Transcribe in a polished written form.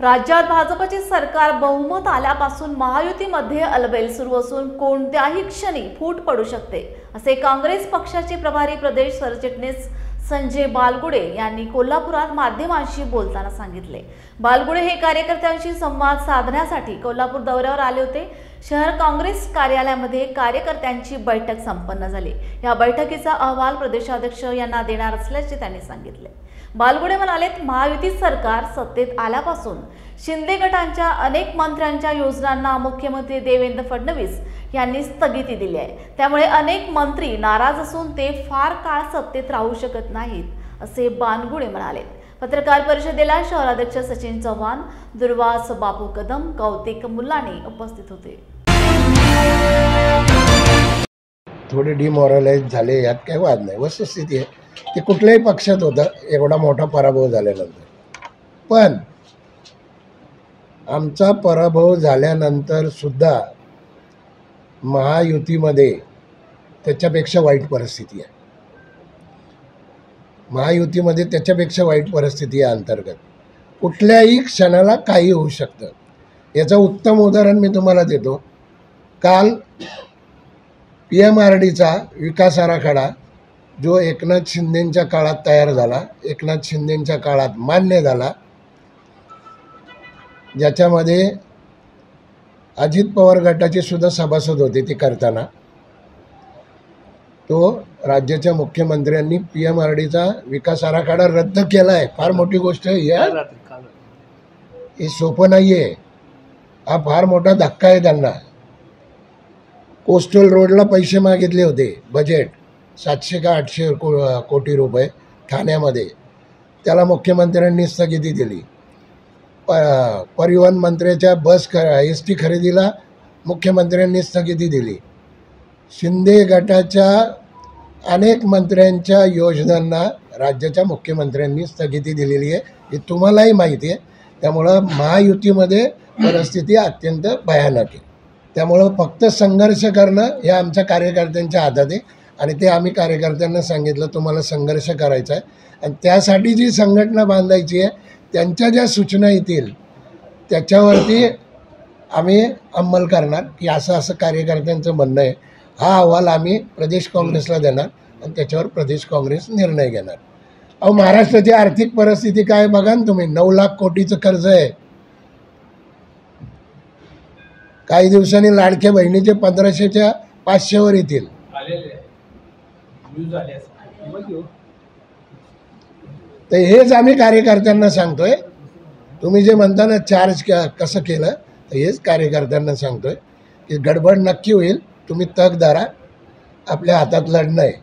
राज्यात भाजपचे सरकार बहुमत आल्यापासून महायुतीमध्ये अलबेल सुरू असून कोणत्याही क्षणी फूट पडू शकते, असे काँग्रेस पक्षाचे प्रभारी प्रदेश सरचिटणीस संजय बालगुडे यांनी कोल्हापुरात माध्यमांशी बोलताना सांगितले। बालगुडे हे कार्यकर्त्यांशी संवाद साधण्यासाठी कोल्हापूर दौऱ्यावर आले होते। शहर काँग्रेस कार्यालयामध्ये कार्यकर्त्यांची बैठक संपन्न झाली। या बैठकीचा अहवाल प्रदेशाध्यक्ष यांना देणार असल्याचे त्यांनी सांगितले। बालगुडे म्हणाले, महायुती सरकार सत्तेत आल्यापासून शिंदे गटांच्या अनेक मंत्र्यांच्या योजनांना मुख्यमंत्री देवेंद्र फडणवीस यांनी स्थगिती दिली आहे। त्यामुळे अनेक मंत्री नाराज असून ते फार काळ सत्तेत राहू शकत नाहीत, असे बालगुडे म्हणाले। पत्रकार परिषदेला शहराध्यक्ष सचिन चव्हाण, दुर्वास बापू कदम, कौतिक मुल्लानी उपस्थित होते। थोडे डिमोरलाइज झाले, यात काही वाद नाही। वस्तुस्थिती आहे ते कुठल्याही पक्षात होतं एवढा मोठा पराभव झाल्यानंतर, पण आमचा पराभव झाल्यानंतर सुद्धा महायुतीमध्ये त्याच्यापेक्षा वाईट परिस्थिती आहे। महायुतीमध्ये त्याच्यापेक्षा वाईट परिस्थिती आहे। अंतर्गत कुठल्याही क्षणाला काही होऊ शकतं। याचं उत्तम उदाहरण मी तुम्हाला देतो। काल PMRDचा विकास आराखडा जो एकनाथ शिंदेंच्या काळात तयार झाला, एकनाथ शिंदेंच्या काळात मान्य झाला, ज्याच्यामध्ये अजित पवार गटाचे सुद्धा सभासद होते ते करताना, तो राज्याच्या मुख्यमंत्र्यांनी PMRDचा विकास आराखडा रद्द केला आहे। फार मोठी गोष्ट आहे यार, हे सोपं नाही आहे। हा फार मोठा धक्का आहे त्यांना। कोस्टल रोडला पैसे मागितले होते, बजेट 700 का 800 कोटी रुपये ठाण्यामध्ये, त्याला मुख्यमंत्र्यांनी स्थगिती दिली। परिवहन मंत्र्याच्या ST खरेदीला मुख्यमंत्र्यांनी स्थगिती दिली। शिंदे गटाच्या अनेक मंत्र्यांच्या योजनांना राज्याच्या मुख्यमंत्र्यांनी स्थगिती दिलेली आहे, हे तुम्हालाही माहिती आहे। त्यामुळं महायुतीमध्ये परिस्थिती अत्यंत भयानक आहे। त्यामुळं फक्त संघर्ष करणं हे आमच्या कार्यकर्त्यांच्या हातात आहे, आणि ते आम्ही कार्यकर्त्यांना सांगितलं तुम्हाला संघर्ष करायचा आहे, आणि त्यासाठी जी संघटना बांधायची आहे, त्यांच्या ज्या सूचना येतील त्याच्यावरती आम्ही अंमल करणार, की असं असं कार्यकर्त्यांचं म्हणणं आहे। हा अहवाल आम्ही प्रदेश काँग्रेसला देणार आणि त्याच्यावर प्रदेश काँग्रेस निर्णय घेणार। अहो, महाराष्ट्राची आर्थिक परिस्थिती काय बघा ना तुम्ही। 9 लाख कोटीचं कर्ज आहे। काही दिवसांनी लाडक्या बहिणीचे 1500च्या 500वर येतील। तर हेच आम्ही कार्यकर्त्यांना सांगतोय। तुम्ही जे म्हणता ना चार्ज कसं केलं, तर हेच कार्यकर्त्यांना सांगतोय की गडबड नक्की होईल। तुम्ही तग धरा, आपल्या हातात लढणं आहे।